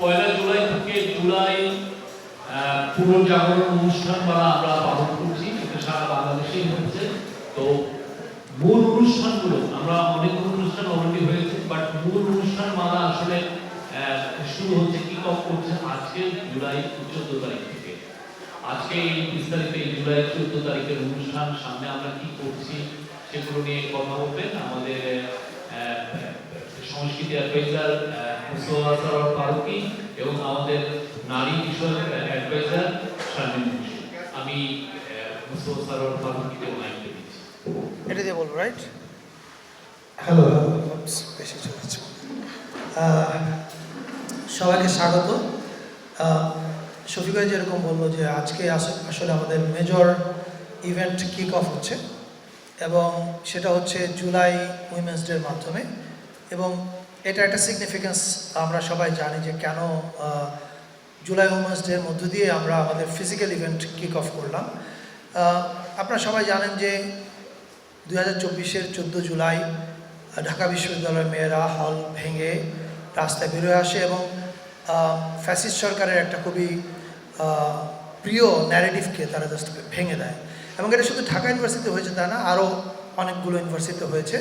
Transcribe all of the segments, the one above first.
পয়লা জুলাই থেকে জুলাই পুনর্জাগরণ অনুষ্ঠান মালা আমরা পালন করছি, এটা সারা বাংলাদেশেই হচ্ছে। তো মূল অনুষ্ঠানগুলো আমরা অনেক অনুষ্ঠান অলরেডি হয়েছে, বাট মূল অনুষ্ঠান মালা আসলে শুরু হচ্ছে, কিক অফ করছে আজকে জুলাই 14 তারিখ থেকে। আজকে এই বিস্তারিত এই জুলাই 14 তারিখের অনুষ্ঠান সামনে আমরা কি করছি সেগুলো নিয়ে কথা বলবেন আমাদের সংস্কৃতি অ্যাডভাইজার মুস্তফা সরোয়ার ফারুকী এবং আমাদের নারী বিষয়ক অ্যাডভাইজার শারমিন মুন্সি। আমি মুস্তফা সরোয়ার ফারুকীকে মাইক দিচ্ছি। এটা দিয়ে বলবো, রাইট? হ্যালো, বেশি চলেছে। সবাইকে স্বাগত। শফিক ভাই যেরকম বললো যে আজকে আসলে আমাদের মেজর ইভেন্ট কিক অফ হচ্ছে, এবং সেটা হচ্ছে জুলাই উইমেন্স ডের মাধ্যমে। এবং এটা একটা সিগনিফিকেন্স আমরা সবাই জানি যে কেন জুলাই উইমেন্স ডের মধ্য দিয়ে আমরা আমাদের ফিজিক্যাল ইভেন্ট কিক অফ করলাম। আপনারা সবাই জানেন যে 2024-এর 14 জুলাই ঢাকা বিশ্ববিদ্যালয়ের মেয়েরা হল ভেঙে রাস্তায় বেরোয় আসে এবং ফ্যাসিস্ট সরকারের একটা খুবই প্রিয় ন্যারেটিভকে তারা জাস্ট ভেঙে দেয়। এবং এটা শুধু ঢাকা ইউনিভার্সিটিতে হয়েছে তা না, আরও অনেকগুলো ইউনিভার্সিটিতে হয়েছে,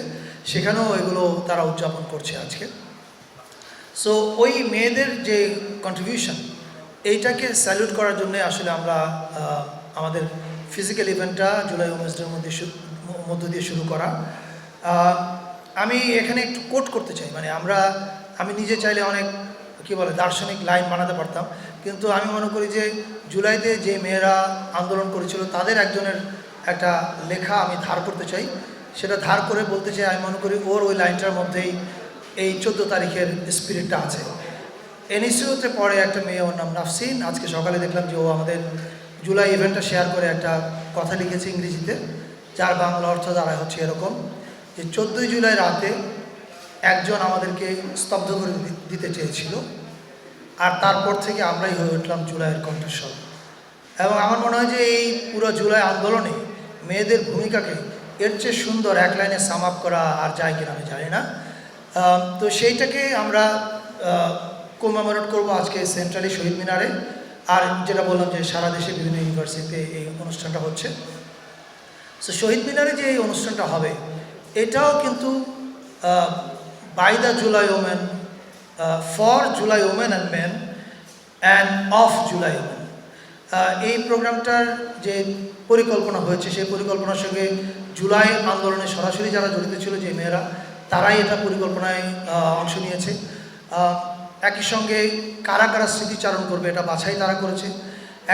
সেখানেও এগুলো তারা উদযাপন করছে আজকে। সো ওই মেয়েদের যে কন্ট্রিবিউশন, এইটাকে স্যালুট করার জন্য আসলে আমরা আমাদের ফিজিক্যাল ইভেন্টটা জুলাই উইমেন্স ডের মধ্য দিয়ে শুরু করা। আমি এখানে একটু কোট করতে চাই, মানে আমি নিজে চাইলে অনেক দার্শনিক লাইন বানাতে পারতাম, কিন্তু আমি মনে করি যে জুলাইতে যে মেয়েরা আন্দোলন করেছিল তাদের একজনের একটা লেখা আমি ধার করতে চাই। সেটা ধার করে বলতে চাই, আমি মনে করি ওই লাইনটার মধ্যেই এই 14 তারিখের স্পিরিটটা আছে। এনএসইউতে পড়ে একটা মেয়ে, ওর নাম নাফসিন। আজকে সকালে দেখলাম যে ও আমাদের জুলাই ইভেন্টটা শেয়ার করে একটা কথা লিখেছে ইংরেজিতে, যার বাংলা অর্থ দাঁড়ায় হচ্ছে এরকম যে 14 জুলাই রাতে একজন আমাদেরকে স্তব্ধ করে দিতে চেয়েছিল, আর তারপর থেকে আমরাই হয়ে উঠলাম জুলাইয়ের কণ্ঠস্বর। এবং আমার মনে হয় যে এই পুরো জুলাই আন্দোলনে মেয়েদের ভূমিকাকে এর চেয়ে সুন্দর এক লাইনে সাম আপ করা আর যায় কিনা আমি জানি না। তো সেইটাকে আমরা কমেমোরেট করবো আজকে সেন্ট্রালি শহীদ মিনারে। আর যেটা বললাম যে সারা দেশে বিভিন্ন ইউনিভার্সিটিতে এই অনুষ্ঠানটা হচ্ছে। সো শহীদ মিনারে যে এই অনুষ্ঠানটা হবে, এটাও কিন্তু by the July women, for July women and men and of July women. এই প্রোগ্রামটার যে পরিকল্পনা হয়েছে, সেই পরিকল্পনার সঙ্গে জুলাই আন্দোলনে সরাসরি যারা জড়িত ছিল যে মেয়েরা, তারাই এটা পরিকল্পনায় অংশ নিয়েছে। একই সঙ্গে কারা কারা স্মৃতিচারণ করবে এটা বাছাই তারা করেছে।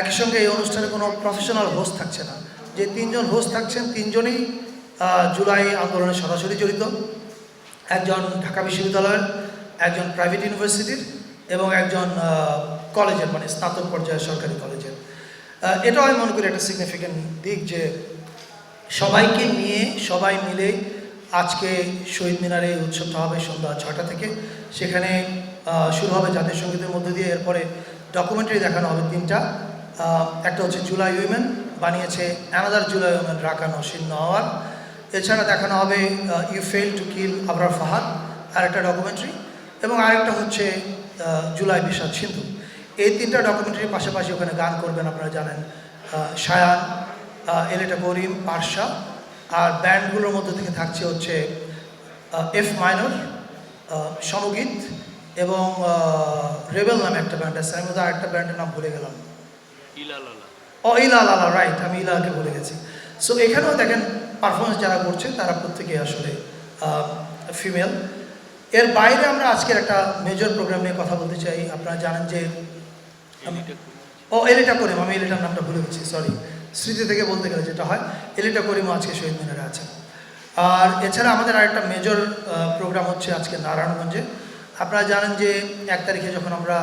একই সঙ্গে এই অনুষ্ঠানে কোনো প্রফেশনাল হোস্ট থাকছে না, যে 3 জন হোস্ট থাকছেন 3 জনই জুলাই আন্দোলনে সরাসরি জড়িত। একজন ঢাকা বিশ্ববিদ্যালয়ের, একজন প্রাইভেট ইউনিভার্সিটির এবং একজন কলেজের, মানে স্নাতক পর্যায়ের সরকারি কলেজের। এটাও আমি মনে করি একটা সিগনিফিক্যান্ট দিক যে সবাইকে নিয়ে সবাই মিলে আজকে শহীদ মিনারে এই উৎসবটা হবে সন্ধ্যা 6টা থেকে। সেখানে শুরু হবে জাতীয় সঙ্গীতের মধ্যে দিয়ে, এরপরে ডকুমেন্টারি দেখানো হবে 3টা। একটা হচ্ছে জুলাই উইমেন, বানিয়েছে another July women Raka Naushin Nawar. এছাড়া দেখানো হবে you fail to kill Abrar Fahad, আর একটা ডকুমেন্টারি। এবং আরেকটা হচ্ছে জুলাই বিষাদ সিন্ধু। এই 3টা ডকুমেন্টারির পাশাপাশি ওখানে গান করবেন, আপনারা জানেন, শায়ান, এলিটা করিম, পারশা। আর ব্যান্ডগুলোর মধ্যে থেকে থাকছে হচ্ছে এফ মাইনর, সমগীত এবং রেবেল নামে একটা ব্যান্ড আছে। আমি আরেকটা ব্যান্ডের নাম ভুলে গেলাম, ইলালালা, রাইট, আমি ইলাকে ভুলে গেছি। সো এখানেও দেখেন পারফরমেন্স যারা করছে তারা প্রত্যেকে আসলে ফিমেল। এর বাইরে আমরা আজকের একটা মেজর প্রোগ্রাম নিয়ে কথা বলতে চাই। আপনারা জানেন যে এলিটা করিম, আমি এলিটার নামটা ভুলে গেছি, সরি, স্মৃতি থেকে বলতে গেলে যেটা হয়, এলিটা করিমও আজকে শহীদ মিনারে আছে। আর এছাড়া আমাদের আরেকটা মেজর প্রোগ্রাম হচ্ছে আজকে নারায়ণগঞ্জে। আপনারা জানেন যে 1 তারিখে যখন আমরা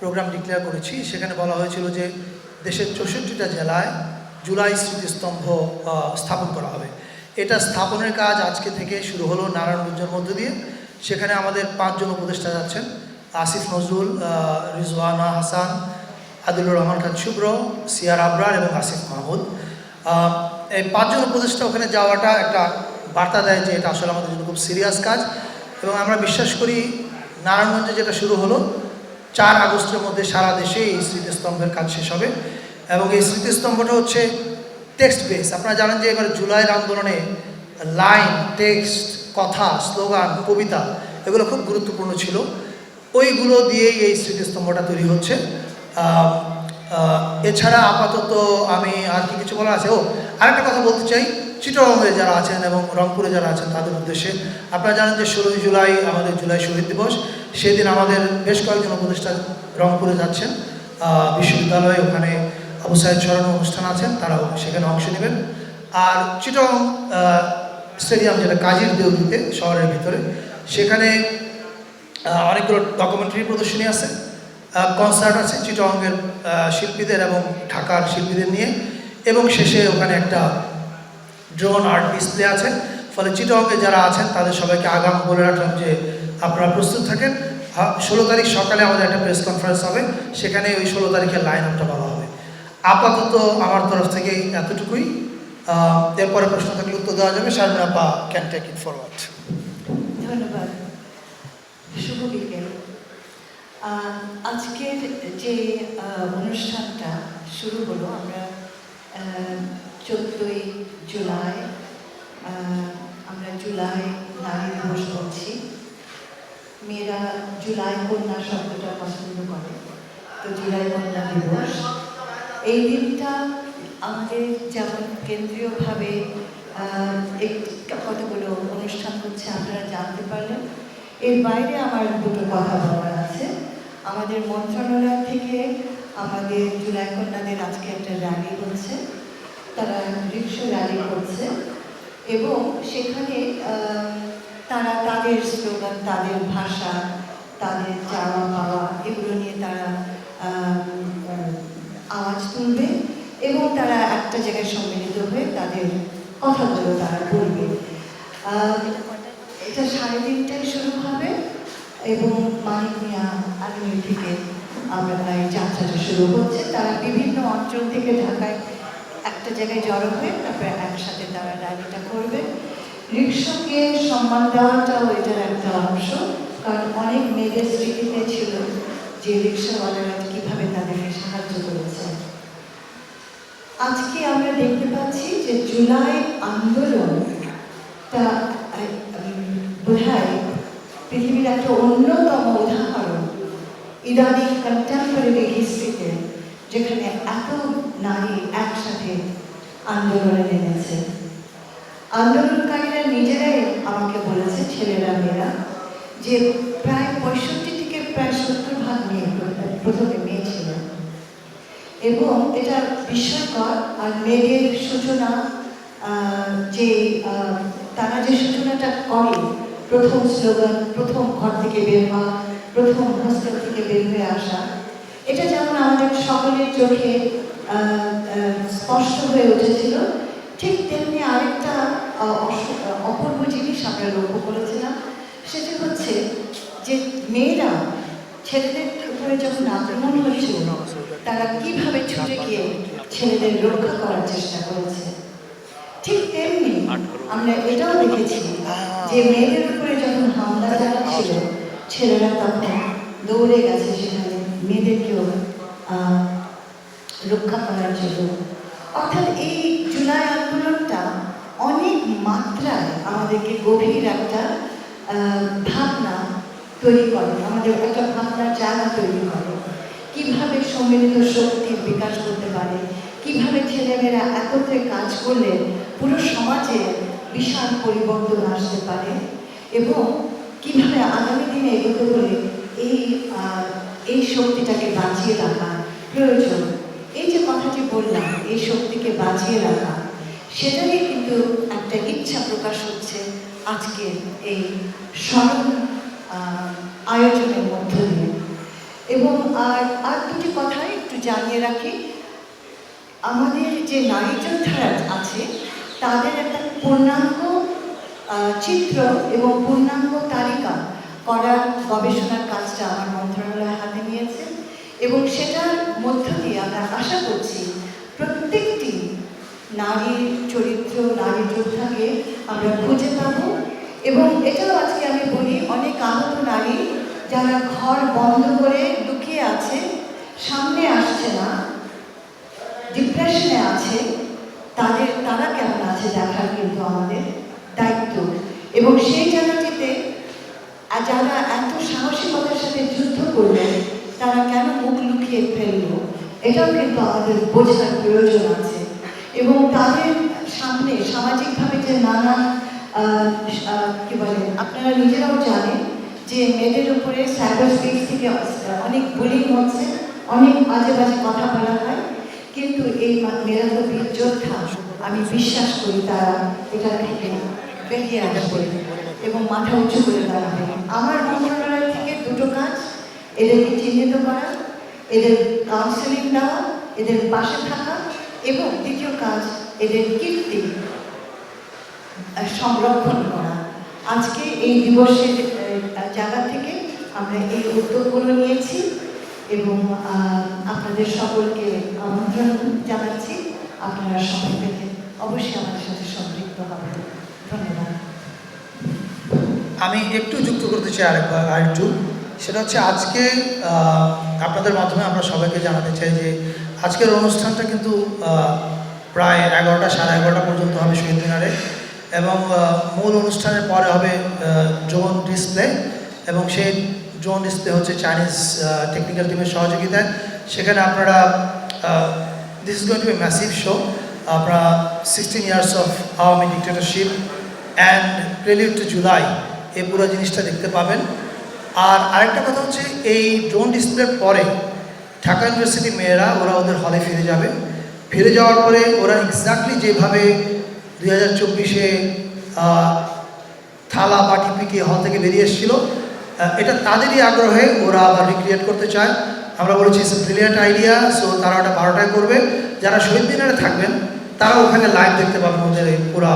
প্রোগ্রাম ডিক্লেয়ার করেছি, সেখানে বলা হয়েছিল যে দেশের 64টা জেলায় জুলাই স্মৃতিস্তম্ভ স্থাপন করা হবে। এটা স্থাপনের কাজ আজকে থেকে শুরু হলো নারায়ণগঞ্জের মধ্য দিয়ে। সেখানে আমাদের 5 জন উপদেষ্টা যাচ্ছেন, আসিফ নজরুল, রিজওয়ানা হাসান, আদিলুর রহমান খান শুভ্র, সিয়ার আবরার এবং আসিফ মাহমুদ। এই 5 জন উপদেষ্টা ওখানে যাওয়াটা একটা বার্তা দেয় যে এটা আসলে আমাদের জন্য খুব সিরিয়াস কাজ। এবং আমরা বিশ্বাস করি নারায়ণগঞ্জে যেটা শুরু হলো 4 আগস্টের মধ্যে সারা দেশে এই স্মৃতিস্তম্ভের কাজ শেষ হবে। এবং এই স্মৃতিস্তম্ভটা হচ্ছে টেক্সট বেস। আপনারা জানেন যে এবার জুলাইয়ের আন্দোলনে লাইন, টেক্সট, কথা, স্লোগান, কবিতা এগুলো খুব গুরুত্বপূর্ণ ছিল। ওইগুলো দিয়েই এই স্মৃতিস্তম্ভটা তৈরি হচ্ছে। এছাড়া আপাতত আমি আর কি কিছু বলার আছে? আরেকটা কথা বলতে চাই, চিটাগংয়ে যারা আছেন এবং রংপুরে যারা আছেন তাদের উদ্দেশ্যে। আপনারা জানেন যে 16 জুলাই আমাদের জুলাই শহীদ দিবস। সেদিন আমাদের বেশ কয়েকজন উপদেষ্টা রংপুরে যাচ্ছেন বিশ্ববিদ্যালয়ে, ওখানে আবু সাইদ স্মরণ অনুষ্ঠান আছেন, তারাও সেখানে অংশ নেবেন। আর চিটাগং স্টেডিয়াম, যেটা কাজীর দেউলিতে শহরের ভিতরে, সেখানে অনেকগুলো ডকুমেন্টারি প্রদর্শনী আছে, কনসার্ট আছে চিটাগংয়ের শিল্পীদের এবং ঢাকার শিল্পীদের নিয়ে, এবং শেষে ওখানে একটা ড্রোন আর্ট ডিসপ্লে আছে। ফলে চিটাগংয়ে যারা আছেন তাদের সবাইকে আগাম বলে রাখলাম যে আপনারা প্রস্তুত থাকেন। 16 তারিখ সকালে আমাদের একটা প্রেস কনফারেন্স হবে, সেখানে ওই 16 তারিখের লাইন আপটা বলা হবে। আপাতত আমার তরফ থেকে এতটুকুই। এরপরে প্রশ্ন থাকলে উত্তর দেওয়া যাবে। শারমিন আপা ক্যান টেক ইট ফরওয়ার্ড। ধন্যবাদ। শুভ বিকেল। আজকের যে অনুষ্ঠানটা শুরু হলো, আমরা 14ই জুলাই, আমরা জুলাই নারী দিবস করছি। মেয়েরা জুলাই কন্যা শব্দটা পছন্দ করে, তো জুলাই কন্যা দিবস। এই দিনটা আমাদের যেমন কেন্দ্রীয়ভাবে কতগুলো অনুষ্ঠান হচ্ছে আপনারা জানতে পারলেন, এর বাইরে আমার দুটো কথা বলার আছে। আমাদের মন্ত্রণালয় থেকে আমাদের জুলাই কন্যাদের আজকে একটা র্যালি হচ্ছে, তারা রিক্সা র্যালি করছে এবং সেখানে তারা তাদের স্লোগান, তাদের ভাষা, তাদের চাওয়া পাওয়া এগুলো নিয়ে তারা আওয়াজ তুলবে এবং তারা একটা জায়গায় সম্মিলিত হয়ে তাদের কথাগুলো তারা বলবে। এটা 3:30টায় শুরু হবে এবং মানিক মিয়া আগামী থেকে আমরা এই যাত্রাটা শুরু হচ্ছে। তারা বিভিন্ন অঞ্চল থেকে ঢাকায় একটা জায়গায় জড়ো হয়ে তারপরে একসাথে তারা র্যালিটা করবে। রিক্সাকে সম্মান দেওয়াটাও এটার একটা অংশ, কারণ অনেক মেয়েদের স্মৃতিতে ছিল যে রিক্সাওয়ালারা কীভাবে তাদেরকে সাহায্য করেছে। আজকে আমরা দেখতে পাচ্ছি যে জুলাই আন্দোলনটা বোধহয় পৃথিবীর একটা অন্যতম উদাহরণ ইরানি কন্টেম্পোরারি হিস্ট্রিতে, যেখানে এত নারী একসাথে আন্দোলনে নেমেছে। আন্দোলনকারীরা নিজেরাই আমাকে বলেছে, ছেলেরা মেয়েরা, যে প্রায় 65 থেকে প্রায় 70% মেয়ে, প্রথমে মেয়ে ছিল। এবং এটা বিস্ময়কর। আর মেয়েদের সূচনা, যে তারা যে সূচনাটা করে, প্রথম স্লোগান, প্রথম ঘর থেকে বের হওয়া, প্রথম হোস্টেল থেকে বের হয়ে আসা, এটা যেমন আমাদের সকলের চোখে স্পষ্ট হয়ে উঠেছিল, ঠিক তেমনি আরেকটা অপূর্ব জিনিস আমরা লক্ষ্য করেছিলাম। সেটা হচ্ছে যে মেয়েরা ছেলেদের উপরে যখন আক্রমণ হচ্ছিল, তারা কিভাবে ছুটে গিয়ে ছেলেদের রক্ষা করার চেষ্টা করেছে। ঠিক তেমনি আমরা এটাও দেখেছি যে মেয়েদের উপরে যখন হামলা চালাচ্ছিল, ছেলেরা তখন দৌড়ে গেছে সেখানে মেয়েদেরকেও রক্ষা করার জন্য। অর্থাৎ এই জুলাই আন্দোলনটা অনেক মাত্রায় আমাদেরকে গভীর একটা ভাবনা তৈরি করে, আমাদের একটা ভাবনার জায়গা তৈরি করে, কীভাবে সম্মিলিত শক্তির বিকাশ করতে পারে, কীভাবে ছেলেমেয়েরা একত্রে কাজ করলে পুরো সমাজে বিশাল পরিবর্তন আসতে পারে, এবং কীভাবে আগামী দিনে এগোতে হলে এই শক্তিটাকে বাঁচিয়ে রাখা প্রয়োজন। এই যে কথাটি বললাম, এই শক্তিকে বাঁচিয়ে রাখা, সেটারই কিন্তু একটা ইচ্ছা প্রকাশ হচ্ছে আজকের এই স্মরণ আয়োজনের মধ্য দিয়ে। এবং আর দুটি কথা একটু জানিয়ে রাখি, আমাদের যে নারী যোদ্ধারা আছে তাদের একটা পূর্ণাঙ্গ চিত্র এবং পূর্ণাঙ্গ তালিকা করার গবেষণার কাজটা আমার মন্ত্রণালয় হাতে নিয়েছে, এবং সেটার মধ্য দিয়ে আমরা আশা করছি প্রত্যেকটি নারীর চরিত্র, নারী যোদ্ধাকে আমরা খুঁজে পাব। এবং এটাও আজকে আমি বলি, অনেক আহত নারী যারা ঘর বন্ধ করে দুঃখী আছে, সামনে আসছে না, ডিপ্রেশনে আছে, তারা কেমন আছে দেখার কিন্তু আমাদের দায়িত্ব। এবং সেই জায়গাটিতে যারা এত সাহসিকতার সাথে যুদ্ধ করলো তারা কেন মুখ লুকিয়ে ফেললো, এটাও কিন্তু আমাদের বোঝার প্রয়োজন আছে। এবং তাদের সামনে সামাজিকভাবে যে নানান কি বলে, আপনারা নিজেরাও জানেন যে মেয়েদের উপরে সাইবার স্পেস থেকে অনেক বুলিং হচ্ছে, অনেক বাজে বাজে কথা বলা হয়, কিন্তু এই মেয়েরা তো বীর যোদ্ধা। আমি বিশ্বাস করি তারা এটা থেকে বেরিয়ে আসবে এবং মাথা উঁচু করে দাঁড়াবে। আমার মন্ত্রণালয় থেকে দুটো কাজ, এদেরকে চিহ্নিত করা, এদের কাউন্সেলিং দেওয়া, এদের পাশে থাকা, এবং দ্বিতীয় কাজ এদের কীর্তি সংরক্ষণ করা। আজকে এই দিবসের জায়গা থেকে আমরা এই উদ্যোগগুলো নিয়েছি এবং আপনাদের সকলকে আমন্ত্রণ জানাচ্ছি। আপনারা সময় পেলে অবশ্যই আমাদের সাথে সম্পৃক্ত হবেন। ধন্যবাদ। আমি একটু যুক্ত করতে চাই আরেকটু, সেটা হচ্ছে আজকে আপনাদের মাধ্যমে আমরা সবাইকে জানাতে চাই যে আজকের অনুষ্ঠানটা কিন্তু প্রায় 11টা, সাড়ে 11টা পর্যন্ত হবে শহীদ মিনারে, এবং মূল অনুষ্ঠানের পরে হবে ড্রোন ডিসপ্লে, এবং সেই ড্রোন ডিসপ্লে হচ্ছে চাইনিজ টেকনিক্যাল টিমের সহযোগিতায়। সেখানে আপনারা this is going to be massive show. আপনারা 16 years of Awami dictatorship and prelude to July, এই পুরো জিনিসটা দেখতে পাবেন। আর আরেকটা কথা হচ্ছে, এই ড্রোন ডিসপ্লের পরে ঢাকা ইউনিভার্সিটি মেয়েরা ওরা ওদের হলে ফিরে যাবে। ফিরে যাওয়ার পরে ওরা এক্স্যাক্টলি যেভাবে 2024-এ থালা বাটি পিটিয়ে হল থেকে বেরিয়ে এসেছিল, এটা তাদেরই আগ্রহে ওরা আবার রিক্রিয়েট করতে চায়। আমরা বলেছি it's a brilliant idea. So তারা ওটা 12টায় করবে। যারা শহীদ মিনারে থাকবেন তারা ওখানে লাইভ দেখতে পাবেন ওদের এই পুরো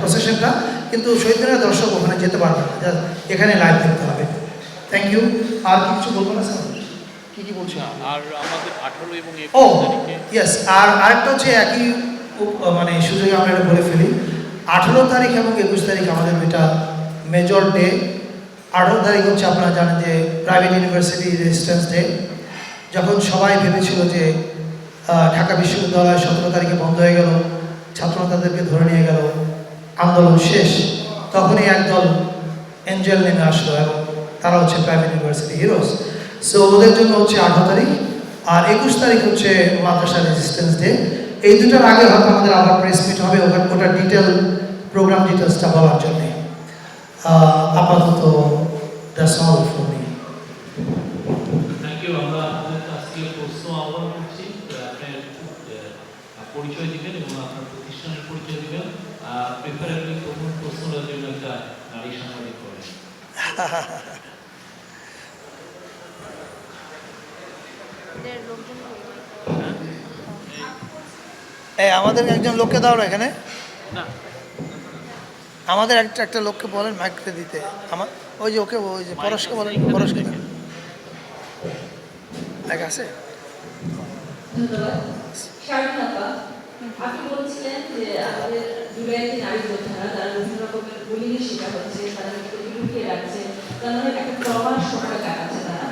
প্রসেশনটা, কিন্তু শহীদ মিনারের দর্শক ওখানে যেতে পারবে না, এখানে লাইভ দেখতে হবে। Thank you. আর কিছু বলবো না স্যার? কী বলছি? আর আমাদের 18 এবং 21 ও তারিখে ইয়েস, আর আরেকটা হচ্ছে একই মানে সুযোগে আমরা এটা বলে ফেলি, 18 তারিখ এবং 21 তারিখ আমাদের এটা মেজর ডে। 18 তারিখ হচ্ছে আপনারা জানেন যে প্রাইভেট ইউনিভার্সিটি রেজিস্ট্যান্স ডে। যখন সবাই ভেবেছিল যে ঢাকা বিশ্ববিদ্যালয় 17 তারিখে বন্ধ হয়ে গেল, ছাত্রনেতাদেরকে ধরে নিয়ে গেল, আন্দোলন শেষ, তখনই একদল এঞ্জেল নেমে আসলো এবং তারা হচ্ছে প্রাইভেট ইউনিভার্সিটি হিরোজ। সো ওদের জন্য হচ্ছে 18 তারিখ, আর 21 তারিখ হচ্ছে মাদ্রাসা রেজিস্ট্যান্স ডে। এই দুটার আগে হয়তো আমাদের আবার প্রেস মিট হবে ওটা ডিটেল প্রোগ্রাম ডিটেলসটা বলার জন্যে। আপাতত that's all for me. Thank you. আমরা আপনাদের কাছ থেকে প্রশ্ন আহ্বান করছি, আপনার পরিচয় দিবেন এবং আপনার প্রতিষ্ঠানের পরিচয় দিবেন। প্রেফারেবলি প্রথম প্রশ্নটার জন্য একটা নারী সাংবাদিক করবেন। আমাদের একজন লোককে দাও না এখানে, না আমাদের একটা লোককে বলেন মাইকতে দিতে। আমার ওই যে ওকে, ওই যে পরশকে বলেন, পরশকে মাইক আছে। ধন্যবাদ। শারমিন আপা, আপনি বলছিলেন যে আমাদের জুলাইতে নারী যোদ্ধারা তারা বিভিন্ন রকমের বুলিংয়ের শিকার হচ্ছে, তারা নিজেদেরকে লুকিয়ে রাখছে, তারা একটা ট্রমার সময় কাটাচ্ছে, তারা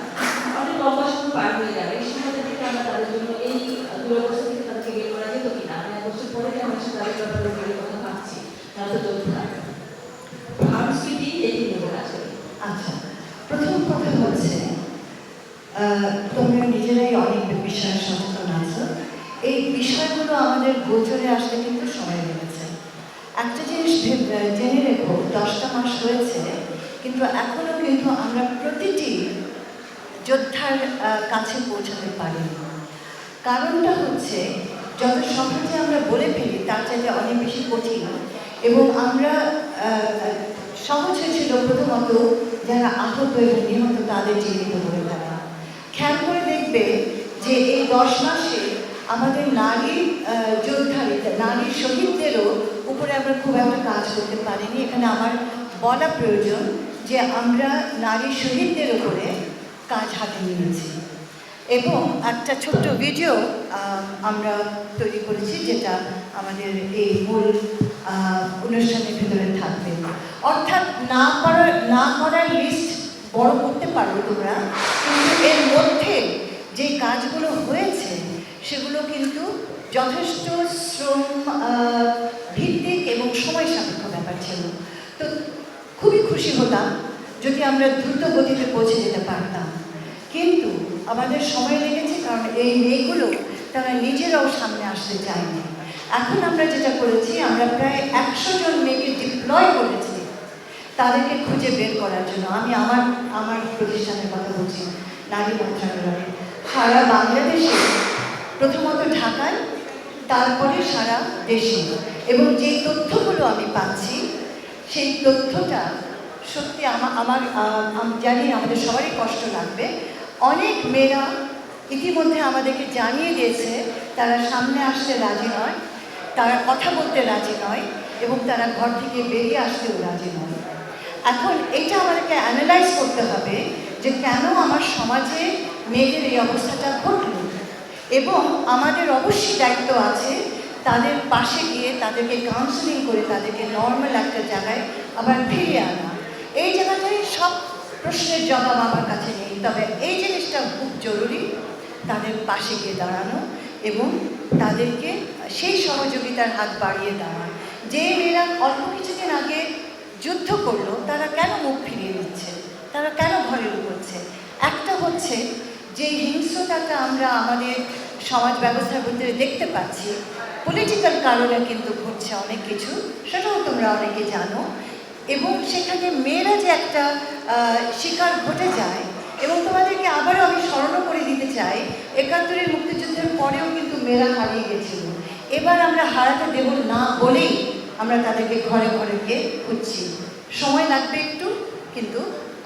অনেক লম্বা সময় পার হয়ে যাবে। এই সময়টা থেকে আমরা তাদের জন্য এই দুরবস্থা থেকে তাদেরকে বের করা যেত কিনা? আমি 1 বছর পরে আমরা সে তাদের ব্যাপারে বের কথা ভাবছি, তারা তো যোদ্ধা। সংস্কৃতি এটি নিয়ে আছে। আচ্ছা, প্রথম কথা হচ্ছে তোমরা নিজেরাই অনেক বিষয়ে সচেতন আছো। এই বিষয়গুলো আমাদের গোচরে আসতে কিন্তু সময় লেগেছে। একটা জিনিস জেনে রেখো, 10টা মাস হয়েছে, কিন্তু এখনো কিন্তু আমরা প্রতিটি যোদ্ধার কাছে পৌঁছাতে পারিনি। কারণটা হচ্ছে যত সহজে আমরা বলে ফেলি তার চাইতে অনেক বেশি কঠিন। এবং আমরা সহজ হয়েছিল প্রথমত যারা আহত এবং নিহত তাদের চিহ্নিত করে দেওয়া। খেয়াল করে দেখবে যে এই 10 মাসে আমাদের নারী যোদ্ধারী, নারী শহীদদেরও উপরে আমরা খুব একটা কাজ করতে পারিনি। এখানে আমার বলা প্রয়োজন যে আমরা নারী শহীদদের উপরে কাজ হাতে নিয়েছি এবং একটা ছোট্ট ভিডিও আমরা তৈরি করেছি যেটা আমাদের এই মূল অনুষ্ঠানের ভিতরে থাকবে। অর্থাৎ না করার লিস্ট বড় করতে পারো তোমরা, কিন্তু এর মধ্যে যে কাজগুলো হয়েছে সেগুলো কিন্তু যথেষ্ট শ্রম ভিত্তিক এবং সময় সাপেক্ষ ব্যাপার ছিল। তো খুবই খুশি হতাম যদি আমরা দ্রুত গতিতে পৌঁছে যেতে পারতাম, কিন্তু আমাদের সময় লেগেছে, কারণ এই মেয়েগুলো তারা নিজেরাও সামনে আসতে চায়নি। এখন আমরা যেটা করেছি, আমরা প্রায় 100 জন মেয়েকে ডিপ্লয় করেছি তাদেরকে খুঁজে বের করার জন্য। আমি আমার প্রতিষ্ঠানের কথা বলছি, নারী মন্ত্রণালয়ে সারা বাংলাদেশে, প্রথমত ঢাকায়, তারপরে সারা দেশে। এবং যে তথ্যগুলো আমি পাচ্ছি সেই তথ্যটা সত্যি আমি জানি আমাদের সবারই কষ্ট লাগবে। অনেক মেয়েরা ইতিমধ্যে আমাদেরকে জানিয়ে দিয়েছে তারা সামনে আসতে রাজি নয়, তারা কথা বলতে রাজি নয়, এবং তারা ঘর থেকে বেরিয়ে আসতেও রাজি নয়। এখন এটা আমাদেরকে অ্যানালাইজ করতে হবে যে কেন আমার সমাজে মেয়েদের এই অবস্থাটা ঘটল, এবং আমাদের অবশ্যই দায়িত্ব আছে তাদের পাশে গিয়ে তাদেরকে কাউন্সেলিং করে তাদেরকে নর্মাল একটা জায়গায় আবার ফিরিয়ে আনা। এই জায়গাটায় সব প্রশ্নের জবাব আমার কাছে নেই, তবে এই জিনিসটা খুব জরুরি, তাদের পাশে গিয়ে দাঁড়ানো এবং তাদেরকে সেই সহযোগিতার হাত বাড়িয়ে দেওয়া। যে মেয়েরা অল্প কিছুদিন আগে যুদ্ধ করলো তারা কেন মুখ ফিরিয়ে দিচ্ছে, তারা কেন ঘরে লুকোচ্ছে? একটা হচ্ছে যে হিংস্রতাটা আমরা আমাদের সমাজ ব্যবস্থার ভিতরে দেখতে পাচ্ছি, পলিটিক্যাল কারণে কিন্তু ঘটছে অনেক কিছু, সেটাও তোমরা অনেকে জানো। এবং সেখানে মেয়েরা যে একটা শিকার ঘটে যায়, এবং তোমাদেরকে আবারও আমি স্মরণ করে দিতে চাই, ৭১-এর মুক্তিযুদ্ধের পরেও কিন্তু মেয়েরা হারিয়ে গেছিল। এবার আমরা হারাতে দেব না বলেই আমরা তাদেরকে ঘরে ঘরে গিয়ে খুঁজছি। সময় লাগবে একটু, কিন্তু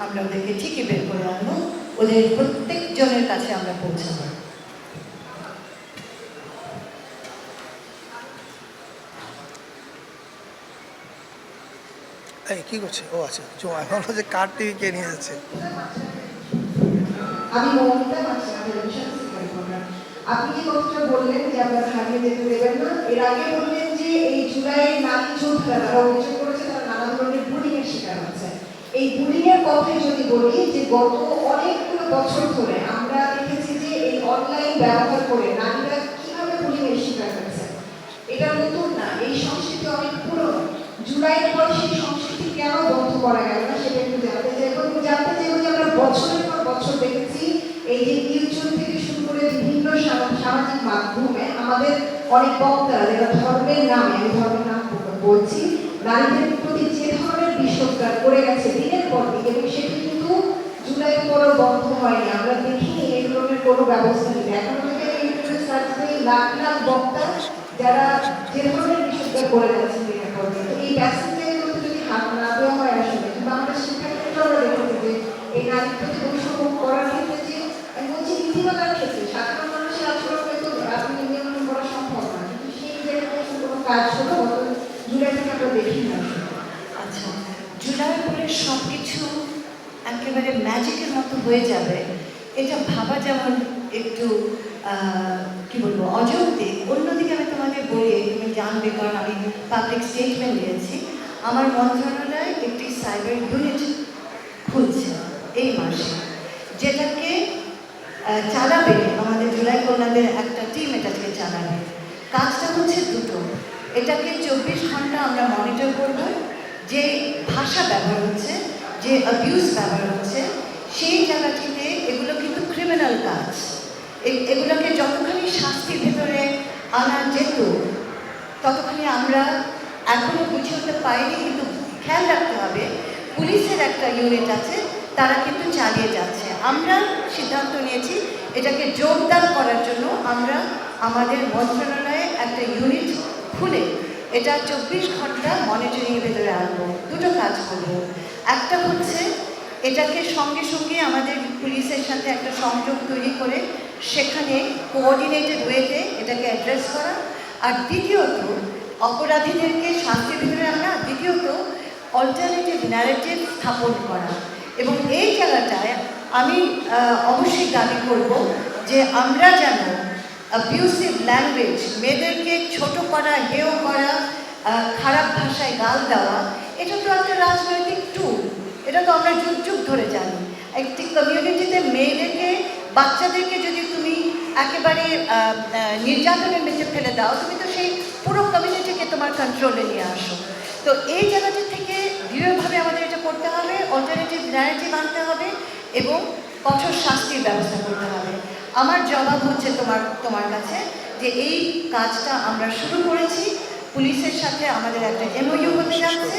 আমরা ওদেরকে ঠিকই বের করে আনবো, ওদের প্রত্যেকজনের কাছে আমরা পৌঁছাবো। এই কী করছে? ও আচ্ছা, জমা এখন যে কার টিভি কে নিয়ে যাচ্ছে। আমি মৌমিতা, টেলিভিশন রিপোর্টার। আপনি যে কথাটা বললেন যে আপনারা হারিয়ে যেতে দেবেন না, এর আগে বললেন যে এই জুলাই নারী যোদ্ধারা তারা অভিযোগ করেছে তারা নানা ধরনের বুলিং এর শিকার হচ্ছে। এই বুলিং এর কথাই যদি বলি, যে গত অনেকগুলো বছর ধরে আমরা দেখেছি যে এই অনলাইন ব্যবহার করে নারীরা কিভাবে বুলিং এর শিকার হচ্ছে। এটা নতুন না, এই সংস্কৃতি অনেক পুরনো। জুলাইয়ের পর সেই সংস্কৃতি কেন বন্ধ করা গেল না সেটা একটু জানতে চাইবো। এবং জানতে চাইবো যে আমরা বছরের পর বছর দেখেছি এই যে ইউটিউব থেকে শুরু করে বিভিন্ন সামাজিক মাধ্যমে আমাদের অনেক বক্তারা, যারা ধর্মের নামে, আমি ধর্মের নাম বলছি, নারীদের প্রতি যে ধরনের বিষোদ্গার করে গেছে দিনের পর দিন, এবং সেটি কিন্তু জুলাইয়ের পরও বন্ধ হয়নি। আমরা দেখিনি এই ধরনের কোনো ব্যবস্থা নিতে। এখন থেকে ইউটিউবে সার্চ করে লাখ লাখ বক্তা যারা যে ধরনের বিষোদ্গার করে যাচ্ছেন দিনের পর দিন। এই প্যাসেঞ্জারগুলোতে যদি হাত না দেওয়া হয় আসলে, কিন্তু আমাদের শিক্ষাক্ষেত্রে আমরা দেখেছি যে এই নারীর প্রতি বৈষম্য করার ক্ষেত্রে, যে আমি বলছি নীতিমালার ক্ষেত্রে সাধারণ মানুষের আচরণ হয়তো আপনি নিয়ন্ত্রণ করা সম্ভব না, কিন্তু সেই জায়গায় কোনো কাজ হলো গত জুলাই থেকে আমরা দেখি না। আচ্ছা, জুলাই পরে সব কিছু একেবারে ম্যাজিকের মতো হয়ে যাবে, এটা ভাবা যেমন একটু কি বলবো অযৌক্তিক। অন্যদিকে আমি তোমাদের বলি, তুমি জানবে, কারণ আমি পাবলিক স্টেটমেন্ট দিয়েছি, আমার মন্ত্রণালয় একটি সাইবার ইউনিট খুলছে এই মাসে, যেটাকে চালাবে আমাদের জুলাই কন্যাদের একটা টিম, এটাকে চালাবে। কাজটা হচ্ছে দুটো, এটাকে 24 ঘন্টা আমরা মনিটর করব, যে ভাষা ব্যবহার হচ্ছে, যে অ্যাবিউজ ব্যবহার হচ্ছে, সেই জায়গাটিতে এগুলো কিন্তু ক্রিমিনাল কাজ। এগুলোকে যতখানি শাস্তির ভেতরে আনা যেত ততখানি আমরা এখনও বুঝে উঠতে পারিনি, কিন্তু খেয়াল রাখতে হবে পুলিশের একটা ইউনিট আছে, তারা কিন্তু চালিয়ে যাচ্ছে। আমরা সিদ্ধান্ত নিয়েছি এটাকে জোরদার করার জন্য আমরা আমাদের মন্ত্রণালয়ে একটা ইউনিট খুলে এটা 24 ঘন্টা মনিটরিংয়ের ভেতরে আনবো। দুটো কাজ করবো, একটা হচ্ছে এটাকে সঙ্গে সঙ্গে আমাদের পুলিশের সাথে একটা সংযোগ তৈরি করে সেখানে কোঅর্ডিনেটেড ওয়েতে এটাকে অ্যাড্রেস করা, আর দ্বিতীয়ত অপরাধীদেরকে শাস্তির ভিতরে আনা, দ্বিতীয়ত অল্টারনেটিভ ন্যারেটিভ স্থাপন করা। এবং এই জায়গাটায় আমি অবশ্যই দাবি করব যে আমরা যেন অ্যাবিউসিভ ল্যাঙ্গুয়েজ, মেয়েদেরকে ছোট করা, হেয় করা, খারাপ ভাষায় গাল দেওয়া, এটা তো একটা রাজনৈতিক টুল, এটা তো আমরা যুগ যুগ ধরে জানি। একটি কমিউনিটিতে মেয়েদেরকে বাচ্চাদেরকে যদি তুমি একেবারে নির্যাতনের মেঝে ফেলে দাও, তুমি তো সেই পুরো কমিউনিটিকে তোমার কন্ট্রোলে নিয়ে আসো। তো এই জায়গাটি থেকে দৃঢ়ভাবে আমাদের এটা করতে হবে, অল্টারনেটিভ ন্যারেটিভ আনতে হবে এবং কঠোর শাস্তির ব্যবস্থা করতে হবে। আমার জবাব হচ্ছে তোমার কাছে যে এই কাজটা আমরা শুরু করেছি, পুলিশের সাথে আমাদের একটা MOU হতে যাচ্ছে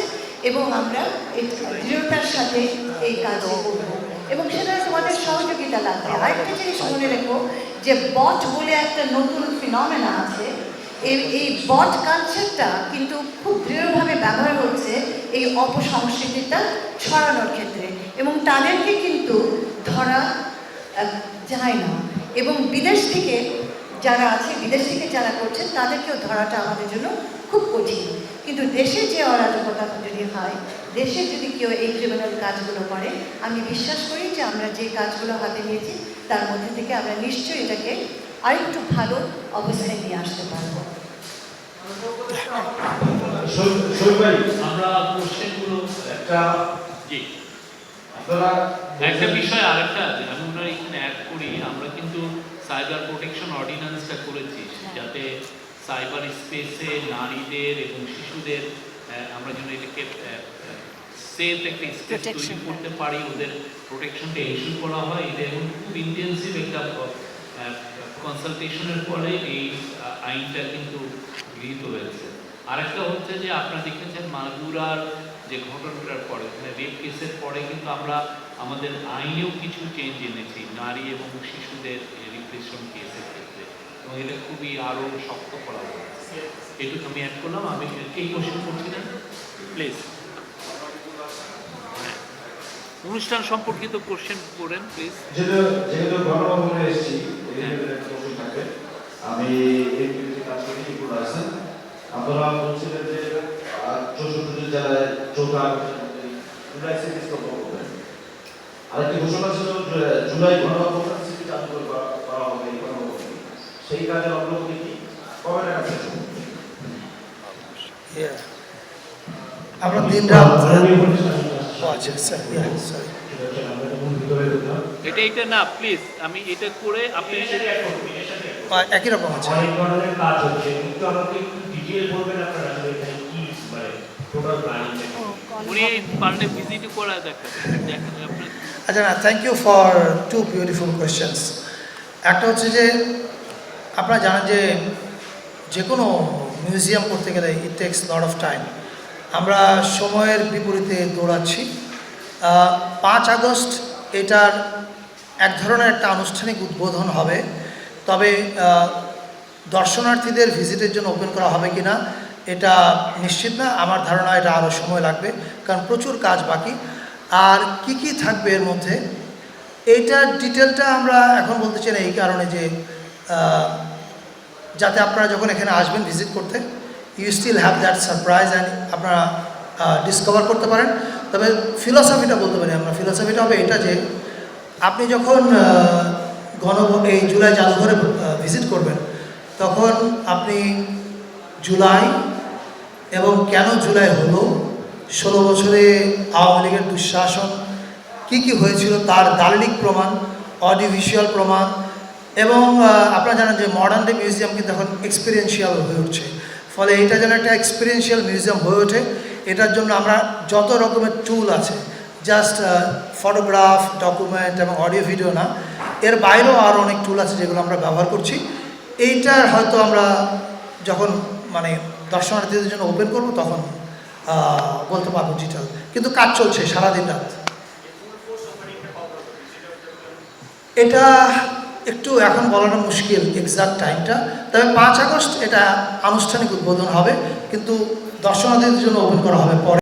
এবং আমরা এই দৃঢ়তার সাথে এই কাজ করব এবং সেটা তোমাদের সহযোগিতা লাগবে। আরেকটা জিনিস মনে রেখো যে বট বলে একটা নতুন ফিনমেনা আছে, এই বট কালচারটা কিন্তু খুব দৃঢ়ভাবে ব্যবহার হচ্ছে এই অপসংস্কৃতিটা ছড়ানোর ক্ষেত্রে এবং তাদেরকে কিন্তু ধরা যায় না এবং বিদেশ থেকে যারা করছে তাদেরকেও ধরাটা আমাদের জন্য খুব কঠিন। কিন্তু দেশে যে অরাজকতা যদি হয়, দেশে যদি কেউ এই ক্রিমিনাল কাজগুলো করে, আমি বিশ্বাস করি যে আমরা যে কাজগুলো হাতে নিয়েছি তার মধ্যে থেকে আমরা নিশ্চয়ই এটাকে আরেকটু ভালো অবস্থায় নিয়ে আসতে পারবো। আমরা কোশ্চেনগুলো একটা জি আপনারা একটা বিষয় আরেকটা আমি ওনার এখানে অ্যাড করি, আমরা কিন্তু সাইবার প্রোটেকশন অর্ডিন্যান্সটা করেছি যাতে সাইবার স্পেসে নারীদের এবং শিশুদের আমরা যেন এটাকে সেফ একটা স্পেস তৈরি করতে পারি, ওদের প্রোটেকশনটা ইস্যু করা হয়। এটা এবং খুব ইন্টেন্সিভ একটা কনসালটেশনের পরে এই আইনটা কিন্তু গৃহীত হয়েছে। আরেকটা হচ্ছে যে আপনারা দেখেছেন মাগুরার যে ঘটনাটার পরে, মানে রেপ কেসের পরে কিন্তু আমরা আমাদের আইনেও কিছু চেঞ্জ এনেছি নারী এবং শিশুদের রিপ্রেশন কেসের ক্ষেত্রে, এবং এটা খুবই আরও শক্ত করা হয়েছে। এটুকু আমি অ্যাড করলাম। আমি এই কোশ্চেন করছি না প্লিজ, অনুষ্ঠান সম্পর্কিত কোশ্চেন করেন প্লিজ। যেহেতু গণভবনে এসেছি, প্রশ্ন থাকে, আমি এই কাজ করি এগুলো আছেন। আপনারা বলছিলেন যে 64 জেলায় চৌঠা জুলাই সিরিজ করবেন। আরেকটি ঘোষণা ছিল জুলাই গণভবন সিরিজ চালু করা হবে এই গণভবনে, সেই কাজের অগ্রগতি কি, কবে নাগাদ শেষ হবে? আমরা দিন রাত আচ্ছা স্যার, সরি এটা না প্লিজ, আমি এটা করে আপনি একই রকম আছে। অনেক ধরনের কাজ হচ্ছে, কিন্তু আমাকে একটু ডিটেইল বলবেন আপনারা আসলে এখানে কি মানে টোটাল প্ল্যানিং। উনি পারলে ভিজিট করে দেখেন আপনার। আচ্ছা না, thank you for two beautiful questions. একটা হচ্ছে যে আপনারা জানেন যে কোনো মিউজিয়াম করতে গেলে it takes lot of time. আমরা সময়ের বিপরীতে দৌড়াচ্ছি। 5 আগস্ট এটার এক ধরনের একটা আনুষ্ঠানিক উদ্বোধন হবে, তবে দর্শনার্থীদের ভিজিটের জন্য ওপেন করা হবে কি না এটা নিশ্চিত না। আমার ধারণা এটা আরও সময় লাগবে, কারণ প্রচুর কাজ বাকি। আর কি কি থাকবে এর মধ্যে এইটার ডিটেলটা আমরা এখন বলতে চাই না, এই কারণে যে যাতে আপনারা যখন এখানে আসবেন ভিজিট করতে, you still have that surprise and আপনারা ডিসকভার করতে পারেন। তবে ফিলসফিটা বলতে পারি আমরা, ফিলসফিটা হবে এটা যে আপনি যখন এই জুলাই জাদুঘরে ভিজিট করবেন, তখন আপনি জুলাই এবং কেন জুলাই হলো, 16 বছরে আওয়ামী লীগের দুঃশাসন কী কী হয়েছিল তার দালিলিক প্রমাণ, অডিও ভিজুয়াল প্রমাণ, এবং আপনারা জানেন যে মডার্ন ডে মিউজিয়াম কিন্তু এখন এক্সপিরিয়েন্সিয়াল হয়ে উঠছে। ফলে এটা যেন একটা এক্সপিরিয়েন্সিয়াল মিউজিয়াম হয়ে ওঠে, এটার জন্য আমরা যত রকমের টুল আছে, জাস্ট ফটোগ্রাফ, ডকুমেন্ট এবং অডিও ভিডিও না, এর বাইরেও আরও অনেক টুল আছে যেগুলো আমরা ব্যবহার করছি। এইটার হয়তো আমরা যখন মানে দর্শনার্থীদের জন্য ওপেন করব তখন বলতে পারবো ডিটেল, কিন্তু কাজ চলছে সারাদিন রাত। এটা একটু এখন বলানো মুশকিল এক্সাক্ট টাইমটা, তবে 5 আগস্ট এটা আনুষ্ঠানিক উদ্বোধন হবে, কিন্তু দর্শনার্থীদের জন্য ওপেন করা হবে পরে।